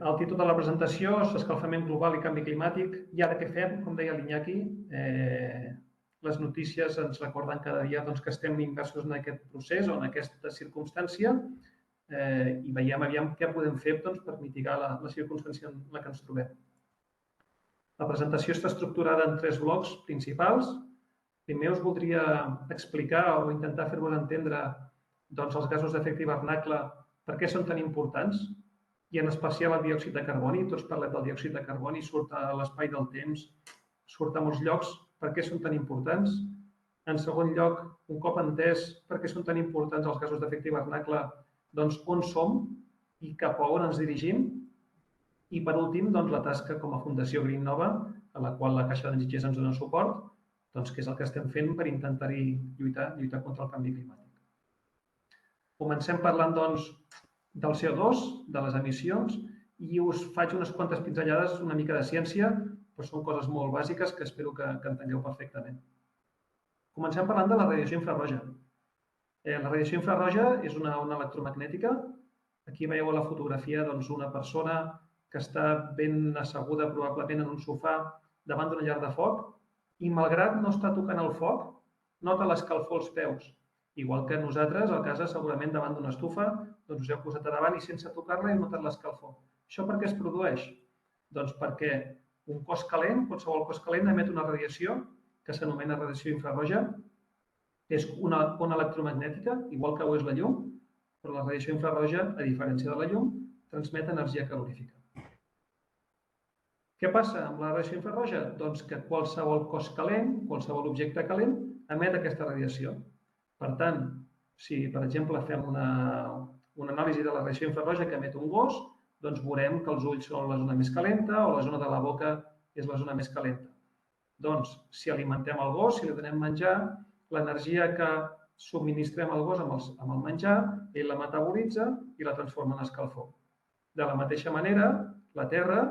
el títol de la presentació és escalfament global i canvi climàtic. I ara què fem? Com deia l'Iñaki, les notícies ens recorden cada dia que estem immersos en aquest procés o en aquesta circumstància i veiem aviam què podem fer per mitigar la circumstància en la que ens trobem. La presentació està estructurada en 3 blocs principals. Primer us voldria explicar o intentar fer-vos entendre els gasos d'efecte hivernacle, per què són tan importants, i en especial el diòxid de carboni. Tots parlem del diòxid de carboni, surt a l'espai del temps, surt a molts llocs. Per què són tan importants? En segon lloc, un cop entès per què són tan importants els gasos d'efecte hivernacle, on som i cap a on ens dirigim. I per últim, la tasca com a Fundació Green Nova, a la qual la Caixa d'Enginyers ens dona suport, que és el que estem fent per intentar-hi lluitar contra el canvi climàtic. Comencem parlant, del CO2, de les emissions, i us faig unes quantes pinzellades, una mica de ciència, però són coses molt bàsiques que espero que entengueu perfectament. Comencem parlant de la radiació infraroja. La radiació infraroja és una ona electromagnètica. Aquí veieu a la fotografia una persona que està ben asseguda probablement en un sofà davant d'una llar de foc i malgrat no està tocant el foc, nota l'escalfor als peus. Igual que nosaltres, a casa, segurament davant d'una estufa, us heu posat a davant i sense tocar-la heu notat l'escalfor. Això per què es produeix? Doncs perquè un cos calent, qualsevol cos calent, emet una radiació que s'anomena radiació infraroja. És una ona electromagnètica, igual que ho és la llum, però la radiació infraroja, a diferència de la llum, transmet energia calorífica. Què passa amb la radiació infraroja? Doncs que qualsevol cos calent, qualsevol objecte calent, emet aquesta radiació. Per tant, si, per exemple, fem una anàlisi de la radiació infraroja que emet un gos, doncs veurem que els ulls són la zona més calenta o la zona de la boca és la zona més calenta. Doncs, si alimentem el gos, si li donem menjar, l'energia que subministrem al gos amb el menjar, ell la metabolitza i la transforma en escalfor. De la mateixa manera, la Terra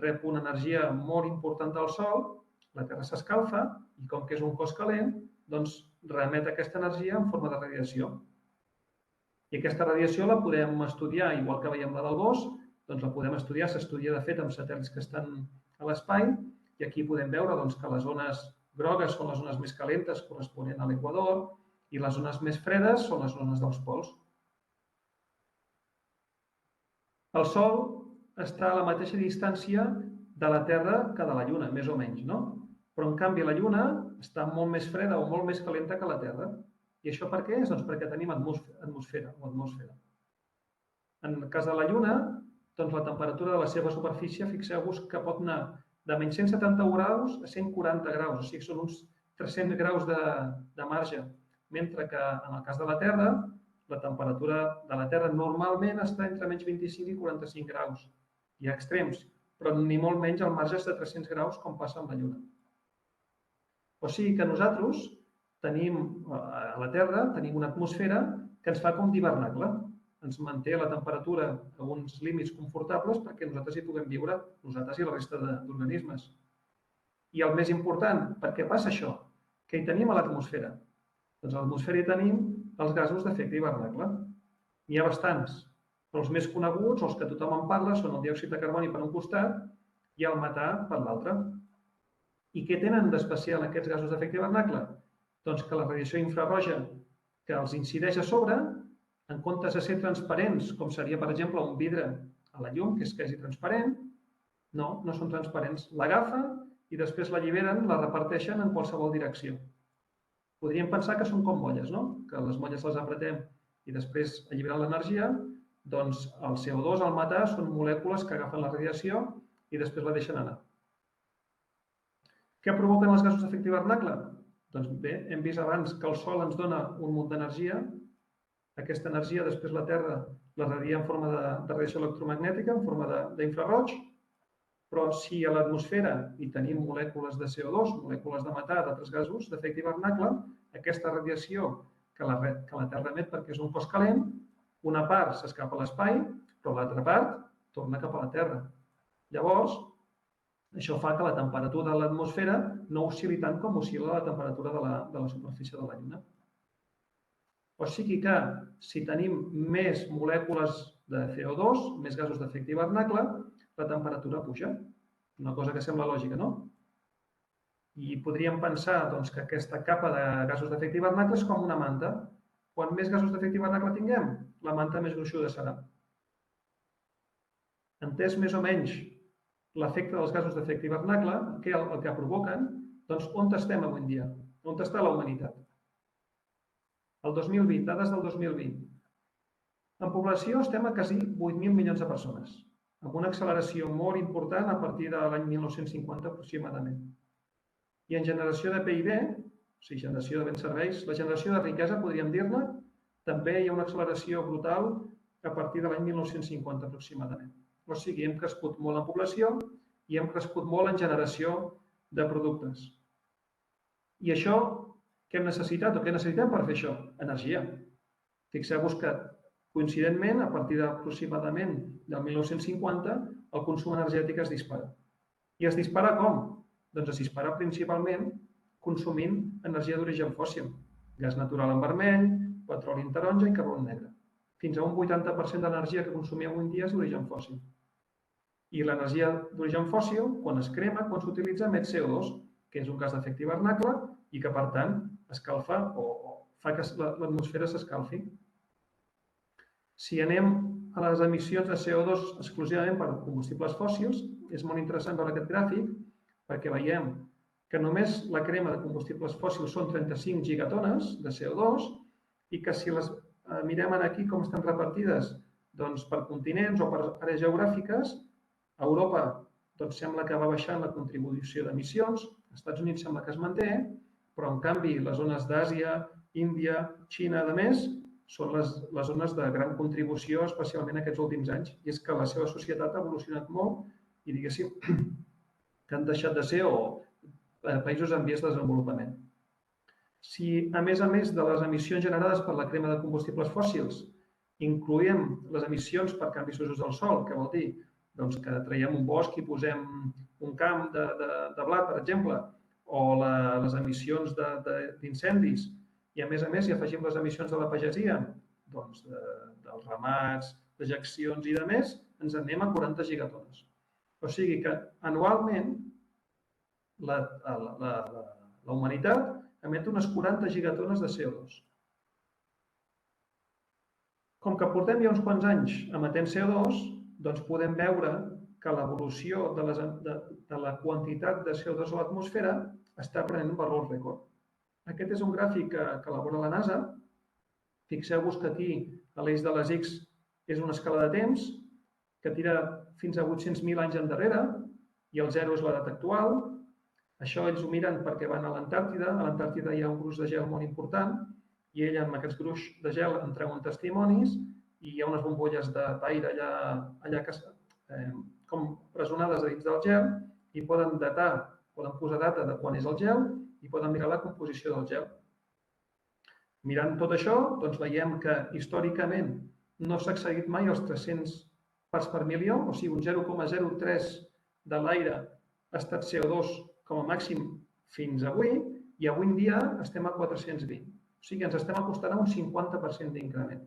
rep una energia molt important del Sol, la Terra s'escalfa i com que és un cos calent, doncs remet aquesta energia en forma de radiació. I aquesta radiació la podem estudiar, igual que veiem la del gos, doncs la podem estudiar, s'estudia de fet amb satèl·lits que estan a l'espai i aquí podem veure que les zones grogues són les zones més calentes corresponent a l'equador i les zones més fredes són les zones dels pols. El Sol està a la mateixa distància de la Terra que de la Lluna, més o menys, no? Però, en canvi, la Lluna està molt més freda o molt més calenta que la Terra. I això per què és? Doncs perquè tenim atmosfera. En el cas de la Lluna, la temperatura de la seva superfície, fixeu-vos que pot anar de menys 170 graus a 140 graus, o sigui, són uns 300 graus de marge, mentre que en el cas de la Terra, la temperatura de la Terra normalment està entre menys 25 i 45 graus. Hi ha extrems, però ni molt menys el marge és de 300 graus com passa amb la Lluna. O sigui que nosaltres tenim, a la Terra, tenim una atmosfera que ens fa com d'hivernacle. Ens manté la temperatura a uns límits confortables perquè nosaltres hi puguem viure, nosaltres i la resta d'organismes. I el més important, per què passa això? Què hi tenim a l'atmosfera? Doncs a l'atmosfera hi tenim els gasos d'efecte hivernacle. N'hi ha bastants, però els més coneguts, els que tothom en parla, són el diòxid de carboni per un costat i el metà per l'altre. I què tenen d'especial aquests gasos d'efecte hivernacle? Doncs que la radiació infraroja que els incideix a sobre, en comptes de ser transparents, com seria, per exemple, un vidre a la llum, que és quasi transparent, no són transparents. L'agafen i després l'alliberen, la reparteixen en qualsevol direcció. Podríem pensar que són com molles, no? Que les molles les apretem i després alliberen l'energia, doncs el CO2, el metà, són molècules que agafen la radiació i després la deixen anar. Què provoquen els gasos d'efecte hivernacle? Doncs bé, hem vist abans que el Sol ens dona un munt d'energia. Aquesta energia després la Terra la radia en forma de radiació electromagnètica, en forma d'infraroig, però si a l'atmosfera hi tenim molècules de CO2, molècules de metà, d'altres gasos d'efecte hivernacle, aquesta radiació que la Terra emet perquè és un cos calent, una part s'escapa a l'espai, però l'altra part torna cap a la Terra. Llavors, això fa que la temperatura de l'atmosfera no oscil·li tant com oscil·la la temperatura de la superfície de la Lluna. O sigui que si tenim més molècules de CO2, més gasos d'efecte hivernacle, la temperatura puja. Una cosa que sembla lògica, no? I podríem pensar que aquesta capa de gasos d'efecte hivernacle és com una manta. Quan més gasos d'efecte hivernacle tinguem, la manta més gruixuda serà. Entès més o menys l'efecte dels gasos d'efecte hivernacle, el que provoquen, doncs on estem avui en dia? On està la humanitat? El 2020, dades del 2020. En població estem a quasi 8.000 milions de persones, amb una acceleració molt important a partir de l'any 1950 aproximadament. I en generació de PIB, o sigui, generació de béns serveis, la generació de riquesa, podríem dir-ne, també hi ha una acceleració brutal a partir de l'any 1950 aproximadament. O sigui, hem crescut molt en població i hem crescut molt en generació de productes. I això, què hem necessitat o què necessitem per fer això? Energia. Fixeu-vos que, coincidentment, a partir d'aproximadament del 1950, el consum energètic es dispara. I es dispara com? Doncs es dispara principalment consumint energia d'origen fòssil, gas natural en vermell, petroli en taronja i carbó en negre. Fins a un 80% d'energia que consumim avui en dia és d'origen fòssil. I l'energia d'origen fòssil, quan es crema, quan s'utilitza, emet CO2, que és un gas d'efecte hivernacle i que, per tant, escalfa o fa que l'atmosfera s'escalfi. Si anem a les emissions de CO2 exclusivament per combustibles fòssils, és molt interessant veure aquest gràfic perquè veiem que només la crema de combustibles fòssils són 35 gigatones de CO2 i que si les mirem aquí com estan repartides per continents o per àrees geogràfiques, a Europa sembla que va baixant la contribució d'emissions, als Estats Units sembla que es manté, però en canvi les zones d'Àsia, Índia, Xina, a més, són les zones de gran contribució, especialment aquests últims anys. I és que la seva societat ha evolucionat molt i, diguéssim, que han deixat de ser països en vies de desenvolupament. Si, a més de les emissions generades per la crema de combustibles fòssils, incloem les emissions per canvis d'usos del sòl, que vol dir que traiem un bosc i posem un camp de blat, per exemple, o les emissions d'incendis, i a més hi afegim les emissions de la pagesia, dels ramats, dejeccions i demés, ens anem a 40 gigatones. O sigui que anualment la humanitat emet unes 40 gigatones de CO2. Com que portem ja uns quants anys emetent CO2, doncs podem veure que l'evolució de la quantitat de CO2 a l'atmosfera està prenent un valor rècord. Aquest és un gràfic que elabora la NASA. Fixeu-vos que aquí l'eix de les X és una escala de temps que tira fins a 800.000 anys endarrere i el 0 és l'edat actual. Això ells ho miren perquè van a l'Antàrtida. A l'Antàrtida hi ha un gruix de gel molt important i ell amb aquests gruix de gel en treuen testimonis i hi ha unes bombolles d'aire allà com presonades dins del gel i poden posar data de quan és el gel i poden mirar la composició del gel. Mirant tot això, doncs veiem que històricament no s'ha accedit mai als 300 parts per milió, o sigui, un 0,03 de l'aire ha estat CO2 com a màxim fins avui i avui en dia estem a 420. O sigui, ens estem acostant a un 50% d'increment.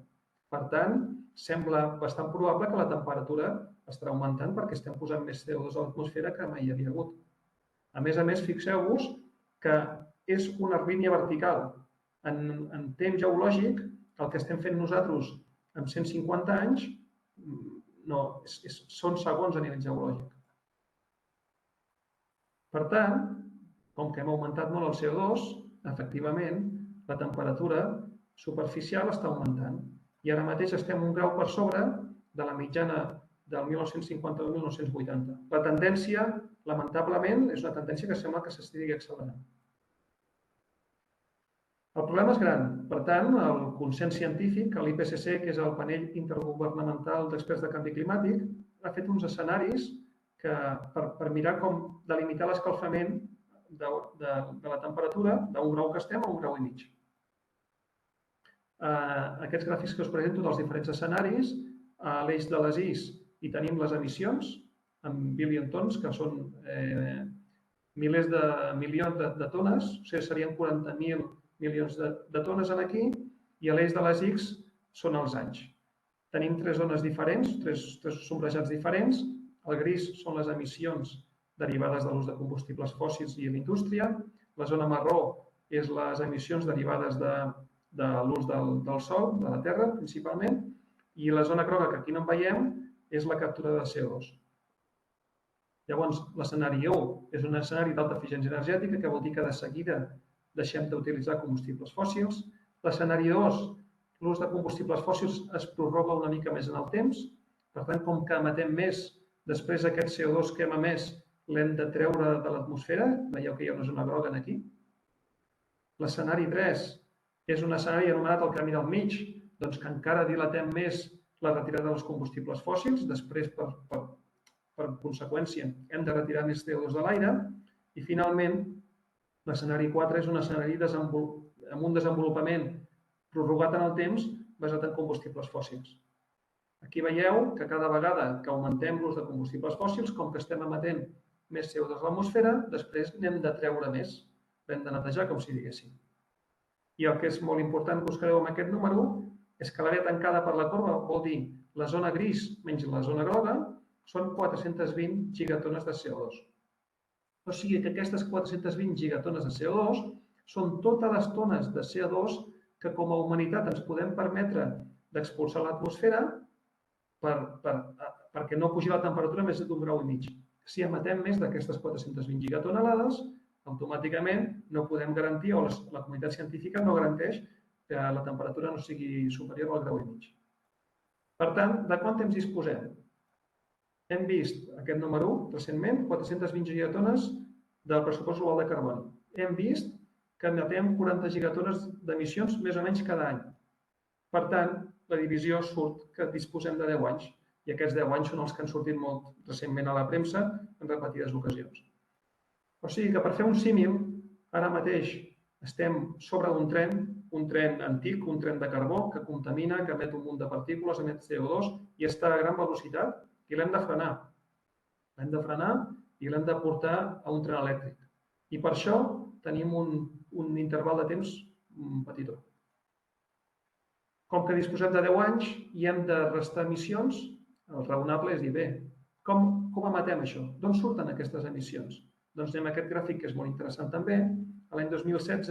Per tant, sembla bastant probable que la temperatura estarà augmentant perquè estem posant més CO2 a l'atmosfera que mai hi havia hagut. A més, fixeu-vos que és una línia vertical. En temps geològic, el que estem fent nosaltres en 150 anys són segons a nivell geològic. Per tant, com que hem augmentat molt el CO2, efectivament, la temperatura superficial està augmentant. I ara mateix estem un grau per sobre de la mitjana del 1950 al 1980. La tendència, lamentablement, és una tendència que sembla que s'estigui accelerant. El problema és gran. Per tant, el consens científic, l'IPCC, que és el panell intergovernamental d'experts de canvi climàtic, ha fet uns escenaris per mirar com delimitar l'escalfament de la temperatura d'un grau que estem a un grau i mig. Aquests gràfics que us presento dels diferents escenaris, a l'eix de les Is hi tenim les emissions en billion tons, que són milers de milions de tones, o sigui, serien 40.000 milions de tones aquí, i a l'eix de les X són els anys. Tenim tres zones diferents, tres sombrejats diferents. El gris són les emissions derivades de l'ús de combustibles fòssils i l'indústria. La zona marró és les emissions derivades de l'ús del sol, de la terra, principalment. I la zona groga, que aquí no en veiem, és la captura de CO2. Llavors, l'escenari 1 és un escenari d'alta eficiència energètica, que vol dir que de seguida deixem d'utilitzar combustibles fòssils. L'escenari 2, l'ús de combustibles fòssils es prorroga una mica més en el temps. Per tant, com que emetem més, després aquest CO2 que hem emès l'hem de treure de l'atmosfera. Veieu que hi ha una zona groga aquí. L'escenari 3 és un escenari anomenat el camí del mig, doncs que encara dilatem més la retirada dels combustibles fòssils. Després, per conseqüència, hem de retirar més CO2 de l'aire. I finalment, l'escenari 4 és un escenari amb un desenvolupament prorrogat en el temps basat en combustibles fòssils. Aquí veieu que cada vegada que augmentem l'ús de combustibles fòssils, com que estem emetent més CO2 a l'atmosfera, després n'hem de treure més, l'hem de netejar, com si diguéssim. I el que és molt important que us quedeu amb aquest número és que l'àrea tancada per la corba vol dir la zona gris menys la zona groga són 420 gigatones de CO2. O sigui que aquestes 420 gigatones de CO2 són totes les tones de CO2 que com a humanitat ens podem permetre d'expulsar a l'atmosfera perquè no pugi la temperatura més d'un grau i mig. Si emetem més d'aquestes 420 gigatonelades, automàticament no podem garantir, o la comunitat científica no garanteix que la temperatura no sigui superior al grau i mig. Per tant, de quant temps disposem? Hem vist aquest número 1, recentment, 420 gigatones del pressupost global de carboni. Hem vist que emetem 40 gigatones d'emissions més o menys cada any. Per tant, la divisió surt que disposem de 10 anys, i aquests 10 anys són els que han sortit molt recentment a la premsa en repetides ocasions. O sigui que per fer un símil, ara mateix estem sobre d'un tren antic, un tren de carbó que contamina, que emet un munt de partícules, emet CO2 i està a gran velocitat i l'hem de frenar. L'hem de frenar i l'hem de portar a un tren elèctric. I per això tenim un interval de temps petitó. Com que disposem de 10 anys i hem de restar emissions, el raonable és dir, bé, com emetem això? D'on surten aquestes emissions? Doncs anem a aquest gràfic, que és molt interessant també. A l'any 2016,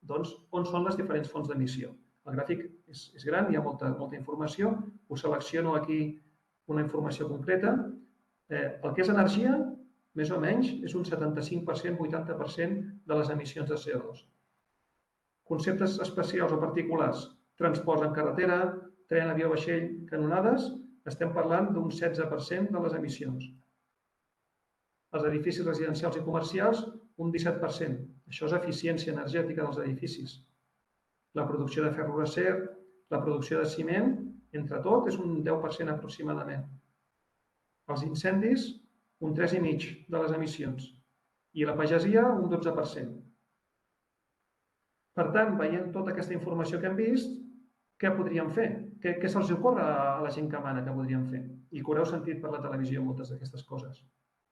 doncs, on són les diferents fonts d'emissió? El gràfic és gran, hi ha molta informació. Us selecciono aquí una informació concreta. El que és energia, més o menys, és un 75%, 80% de les emissions de CO2. Conceptes especials o particulars, transports en carretera, tren, avió, vaixell, canonades, estem parlant d'un 16% de les emissions. Els edificis residencials i comercials, un 17%. Això és eficiència energètica dels edificis. La producció de ferro acer, la producció de ciment, entre tot, és un 10% aproximadament. Els incendis, un 3,5% de les emissions. I la pagesia, un 12%. Per tant, veient tota aquesta informació que hem vist, què podríem fer? Què se'ls ocorre a la gent que mana que podríem fer? I que haureu sentit per la televisió moltes d'aquestes coses.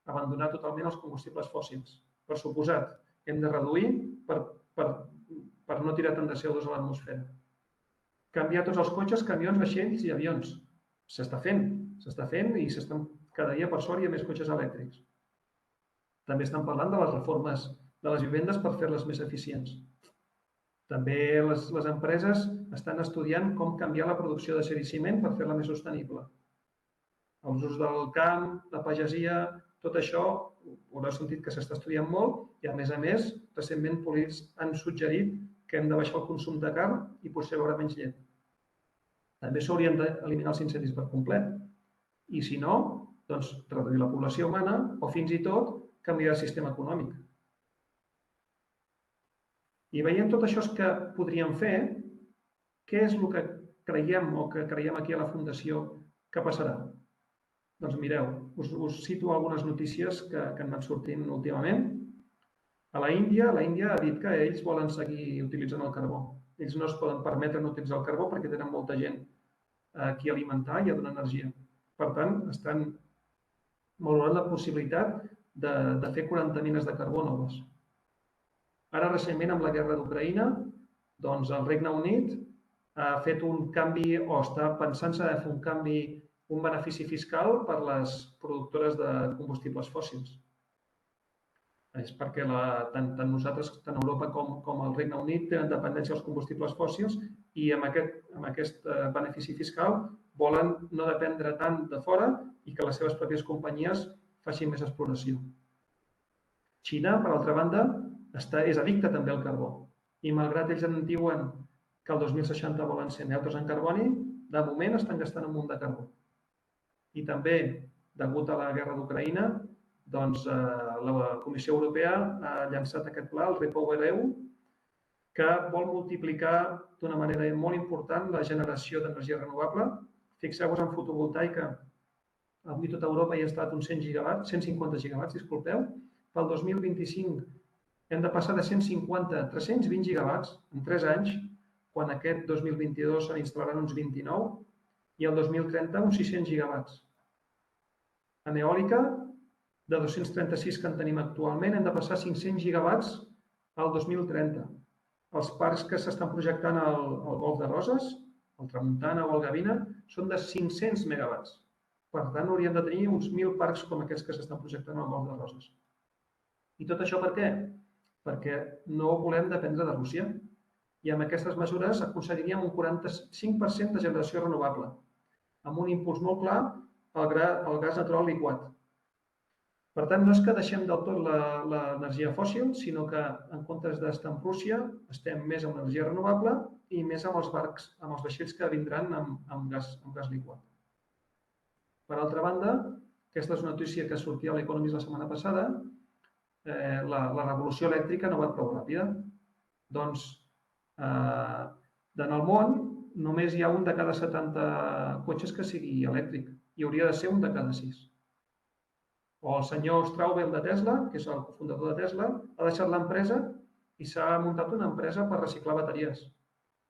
Abandonar totalment els combustibles fòssils. Per suposat, hem de reduir per no tirar tant de CO2 a l'atmosfera. Canviar tots els cotxes, camions, vaixells i avions. S'està fent i cada dia, per sort, hi ha més cotxes elèctrics. També estan parlant de les reformes de les vivendes per fer-les més eficients. També les empreses estan estudiant com canviar la producció d'acer i ciment per fer-la més sostenible. Els usos del camp, la pagesia, tot això haureu sentit que s'està estudiant molt i, a més, recentment polítics han suggerit que hem de baixar el consum de carn i potser beure menys llet. També s'haurien d'eliminar els incendis per complet. I si no, doncs reduir la població humana o fins i tot canviar el sistema econòmic. I veient tot això que podríem fer, què és el que creiem aquí a la Fundació que passarà? Doncs mireu, us cito algunes notícies que han anat sortint últimament. A l'Índia ha dit que ells volen seguir utilitzant el carbó. Ells no es poden permetre no utilitzar el carbó perquè tenen molta gent a qui alimentar i a donar energia. Per tant, estan valorant la possibilitat de fer 40 mines de carbó noves. Ara, recentment, amb la guerra d'Ucraïna, doncs el Regne Unit ha fet un canvi o està pensant-se de fer un canvi, un benefici fiscal per les productores de combustibles fòssils. És perquè tant nosaltres, tant Europa com el Regne Unit, tenen dependència dels combustibles fòssils i amb aquest benefici fiscal volen no dependre tant de fora i que les seves pròpies companyies facin més exploració. Xina, per altra banda, és addicta també al carbó i malgrat ells en diuen que el 2060 volen ser neutres en carboni, de moment estan gastant un munt de carbó. I també, degut a la guerra d'Ucraïna, doncs la Comissió Europea ha llançat aquest pla, el REPowerEU, que vol multiplicar d'una manera molt important la generació d'energia renovable. Fixeu-vos en fotovoltaica, avui tota Europa hi ha estat uns 150 gigawatts, disculpeu. Pel 2025 hem de passar de 150 a 320 gigawatts en 3 anys, quan aquest 2022 se n'instal·laran uns 29 i el 2030 uns 600 gigawatts. En eòlica, de 236 que en tenim actualment, hem de passar a 500 gigawatts al 2030. Els parcs que s'estan projectant al Golf de Roses, al Tramuntana o al Gavina, són de 500 megawatts. Per tant, hauríem de tenir uns 1.000 parcs com aquests que s'estan projectant al Golf de Roses. I tot això per què? Perquè no volem dependre de Rússia. I amb aquestes mesures aconseguiríem un 45% de generació renovable, amb un impuls molt clar al gas natural liquat. Per tant, no és que deixem del tot l'energia fòssil, sinó que en comptes d'estar amb Rússia, estem més amb l'energia renovable i més amb els barcs, amb els vaixells que vindran amb gas liquat. Per altra banda, aquesta és una notícia que sortia a l'Economist la setmana passada, la revolució elèctrica no va prou ràpida. Doncs, en el món, només hi ha un de cada 70 cotxes que sigui elèctric i hauria de ser un de cada 6. O el senyor Straubel de Tesla, que és el cofundador de Tesla, ha deixat l'empresa i s'ha muntat una empresa per reciclar bateries,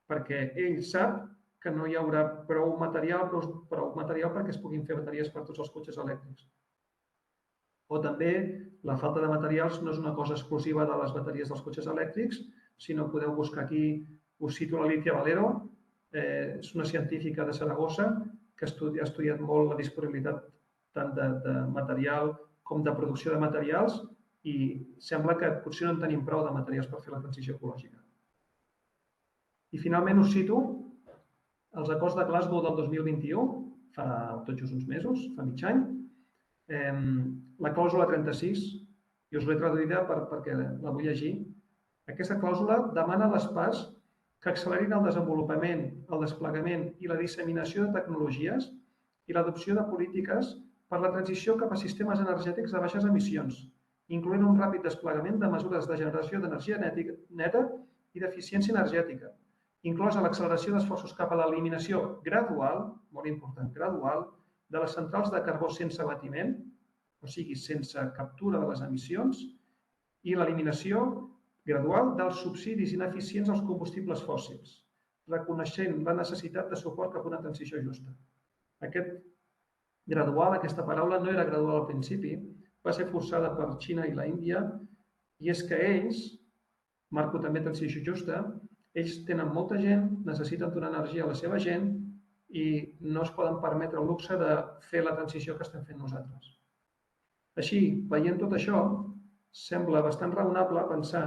perquè ell sap que no hi haurà prou material perquè es puguin fer bateries per tots els cotxes elèctrics. O també la falta de materials no és una cosa exclusiva de les bateries dels cotxes elèctrics, sinó podeu buscar aquí, us cito la Lídia Valero, és una científica de Saragossa que ha estudiat molt la disponibilitat tant de material com de producció de materials i sembla que potser no en tenim prou de materials per fer la transició ecològica. I finalment us cito els acords de Glasgow del 2021, fa tot just uns mesos, fa mig any, la clàusula 36, i us l'he traduïda perquè la vull llegir. Aquesta clàusula demana a les parts que accelerin el desenvolupament, el desplegament i la disseminació de tecnologies i l'adopció de polítiques per la transició cap a sistemes energètics de baixes emissions, incloent un ràpid desplegament de mesures de generació d'energia neta i d'eficiència energètica, inclosa l'acceleració d'esforços cap a l'eliminació gradual, molt important, gradual, de les centrals de carbó sense abatiment, o sigui, sense captura de les emissions, i l'eliminació gradual dels subsidis ineficients als combustibles fòssils, reconeixent la necessitat de suport cap a una transició justa. Aquest gradual, aquesta paraula, no era gradual al principi, va ser forçada per Xina i la Índia, i és que ells, marco també transició justa, ells tenen molta gent, necessiten donar energia a la seva gent i no es poden permetre el luxe de fer la transició que estem fent nosaltres. Així, veient tot això, sembla bastant raonable pensar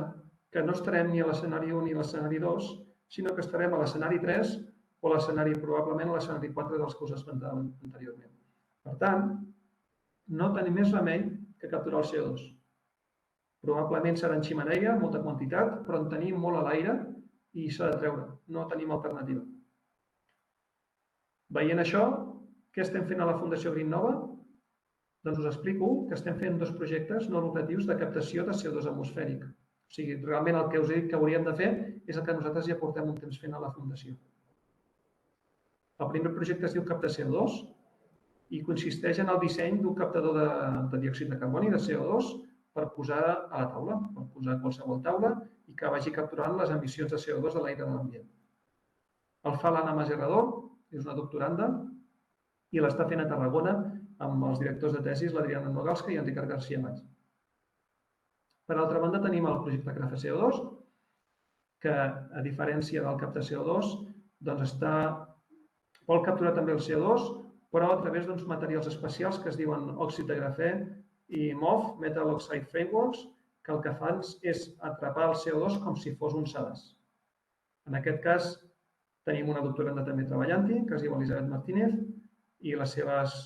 que no estarem ni a l'escenari 1 ni a l'escenari 2, sinó que estarem a l'escenari 3 o probablement a l'escenari 4 dels que us esmentàvem anteriorment. Per tant, no tenim més remei que capturar el CO2. Probablement serà en xemeneia, molta quantitat, però en tenim molt a l'aire i s'ha de treure, no tenim alternativa. Veient això, què estem fent a la Fundació GreenNova? Doncs us explico que estem fent 2 projectes no lucratius de captació de CO2 atmosfèric. O sigui, realment el que us he dit que hauríem de fer és el que nosaltres ja portem un temps fent a la Fundació. El primer projecte es diu Capta CO2 i consisteix en el disseny d'un captador de diòxid de carboni, de CO2, per posar a la taula, per posar a qualsevol taula i que vagi capturant les emissions de CO2 de l'aire de l'ambient. El fa l'Anna Maserrador, és una doctoranda, i l'està fent a Tarragona amb els directors de tesis, l'Adriana Nogalska i en Ricard García Maig. Per altra banda, tenim el projecte Craft CO2, que, a diferència del Capta CO2, vol capturar també el CO2, però a través d'uns materials especials que es diuen òxid de grafè i MOF, Metal Oxide Frameworks, que el que fan és atrapar el CO2 com si fos un sedàs. En aquest cas, tenim una doctoranda també treballant-hi, que es diu Elisabet Martínez, i les seves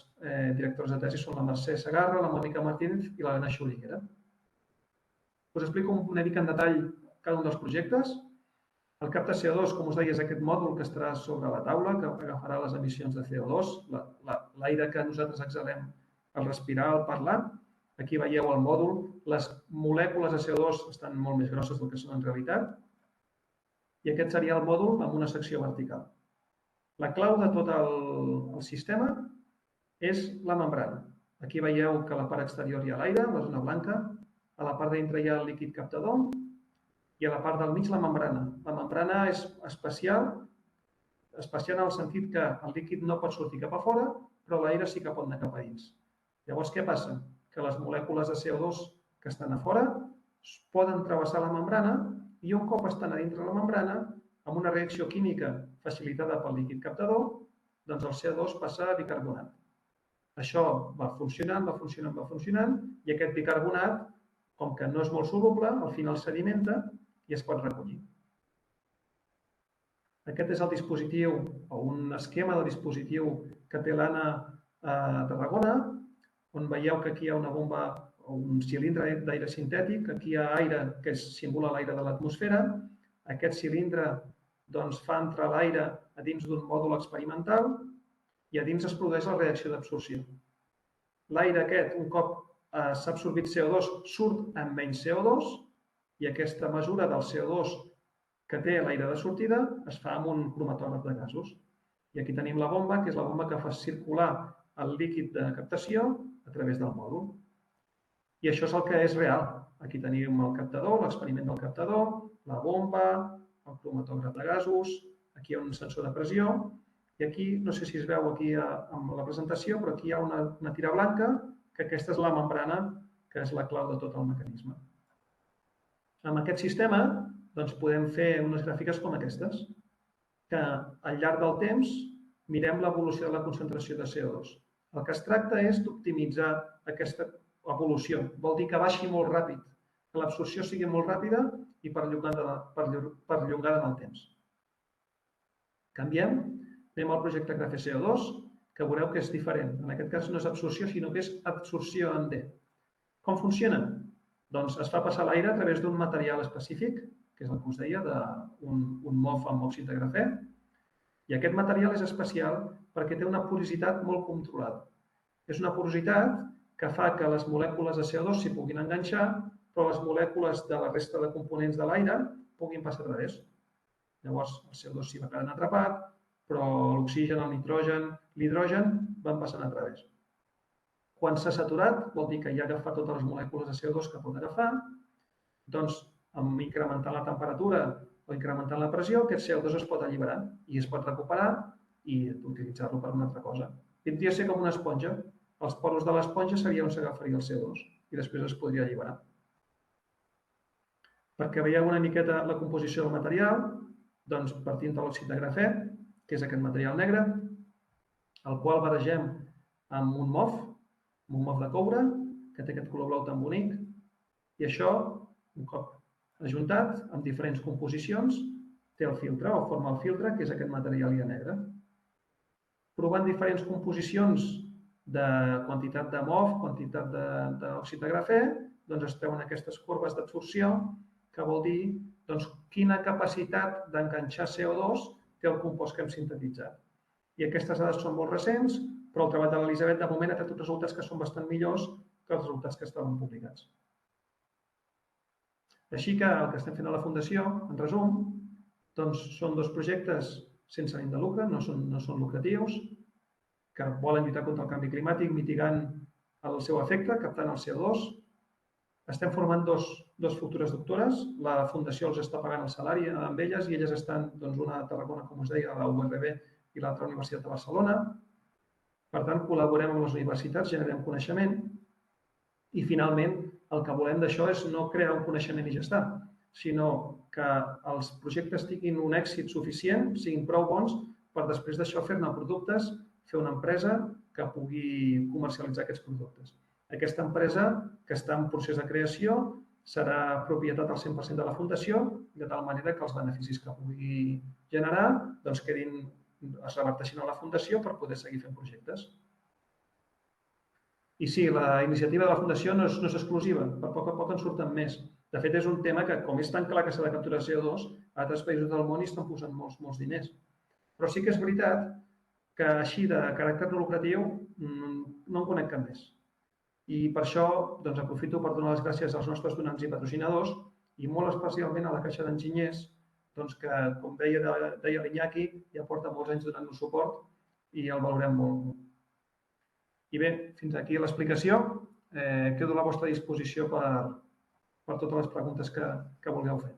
directors de tesi són la Mercè Segarra, la Mònica Martínez i l'Helena Xuriguera. Us explico una mica en detall cada un dels projectes. El cap de CO2, com us deia, és aquest mòdul que estarà sobre la taula, que agafarà les emissions de CO2, l'aire que nosaltres exhalem al respirar, al parlar. Aquí veieu el mòdul. Les molècules de CO2 estan molt més grosses del que són en realitat. I aquest seria el mòdul amb una secció vertical. La clau de tot el sistema és la membrana. Aquí veieu que a la part exterior hi ha l'aire, la zona blanca, a la part dintre hi ha el líquid captador i a la part del mig la membrana. La membrana és especial en el sentit que el líquid no pot sortir cap a fora, però l'aire sí que pot anar cap a dins. Llavors, què passa? Que les molècules de CO2 que estan a fora poden travessar la membrana i un cop estan a dintre la membrana, amb una reacció química facilitada pel líquid captador, doncs el CO2 passa a bicarbonat. Això va funcionant, i aquest bicarbonat, com que no és molt soluble, al final sedimenta i es pot recollir. Aquest és el dispositiu, o un esquema del dispositiu que té l'Anna a Tarragona, on veieu que aquí hi ha una bomba o un cilindre d'aire sintètic, aquí hi ha aire que simula l'aire de l'atmosfera. Aquest cilindre fa entrar l'aire a dins d'un mòdul experimental i a dins es produeix la reacció d'absorció. L'aire aquest, un cop s'ha absorbit CO2, surt amb menys CO2 i aquesta mesura del CO2 que té l'aire de sortida es fa amb un cromatògraf de gasos. I aquí tenim la bomba, que és la bomba que fa circular el líquid de captació a través del mòdul. I això és el que és real. Aquí tenim el captador, l'experiment del captador, la bomba, el cromatògraf de gasos, aquí hi ha un sensor de pressió, i aquí, no sé si es veu aquí amb la presentació, però aquí hi ha una tira blanca, que aquesta és la membrana, que és la clau de tot el mecanisme. Amb aquest sistema podem fer unes gràfiques com aquestes, que al llarg del temps mirem l'evolució de la concentració de CO2. El que es tracta és d'optimitzar aquesta evolució, vol dir que baixi molt ràpid, que l'absorció sigui molt ràpida i perllongada en el temps. Canviem, anem al projecte Grafè CO2, que veureu que és diferent. En aquest cas no és absorció, sinó que és absorció en D. Com funciona? Doncs es fa passar l'aire a través d'un material específic, que és el que us deia, un MOF amb òxid de grafè, i aquest material és especial perquè té una porositat molt controlada. És una porositat que fa que les molècules de CO2 s'hi puguin enganxar, però les molècules de la resta de components de l'aire puguin passar a través. Llavors, el CO2 s'hi va quedant atrapat, però l'oxigen, el nitrogen, l'hidrogen van passant a través. Quan s'ha saturat, vol dir que ja ha agafat totes les molècules de CO2 que pot agafar, doncs, amb incrementant la temperatura o incrementant la pressió, aquest CO2 es pot alliberar i es pot recuperar i utilitzar-lo per una altra cosa. Vindria a ser com una esponja. Els poros de l'esponja seria on s'agafaria el CO2 i després es podria alliberar. Perquè veieu una miqueta la composició del material, doncs partint de l'òxid de grafè, que és aquest material negre, el qual barregem amb un MOF de coure, que té aquest color blau tan bonic, i això, un cop ajuntat, amb diferents composicions, té el filtre, o forma el filtre, que és aquest material ja negre. Provant diferents composicions de quantitat de MOF, quantitat d'òxid de grafè, doncs es treuen aquestes corbes d'absorció, que vol dir quina capacitat d'enganxar CO2 té el compost que hem sintetitzat. I aquestes dades són molt recents, però el treball de l'Elisabet de moment ha tret uns resultats que són bastant millors que els resultats que estaven publicats. Així que el que estem fent a la Fundació, en resum, són dos projectes sense ànim de lucre, no són lucratius, que volen lluitar contra el canvi climàtic mitigant el seu efecte, captant el CO2. Estem formant dos futures doctores. La Fundació els està pagant el salari amb elles i elles estan, una a Tarragona, com us deia, a la URB i l'altra a la Universitat de Barcelona. Per tant, col·laborem amb les universitats, generem coneixement i, finalment, el que volem d'això és no crear un coneixement i ja està, sinó que els projectes tinguin un èxit suficient, siguin prou bons per després d'això fer-ne productes, fer una empresa que pugui comercialitzar aquests productes. Aquesta empresa, que està en procés de creació, serà propietat al 100% de la fundació, de tal manera que els beneficis que pugui generar es reverteixin a la fundació per poder seguir fent projectes. I sí, la iniciativa de la fundació no és exclusiva, a poc en surten més. De fet, és un tema que, com és tan clar que s'ha de capturar CO2, a altres països del món hi estan posant molts diners. Però sí que és veritat que així de caràcter no lucratiu no en conec cap més. I per això aprofito per donar les gràcies als nostres donants i patrocinadors i molt especialment a la Caixa d'Enginyers, que, com deia l'Iñaki, ja porta molts anys donant-nos suport i el valorem molt. I bé, fins aquí l'explicació. Quedo a la vostra disposició per totes les preguntes que vulgueu fer.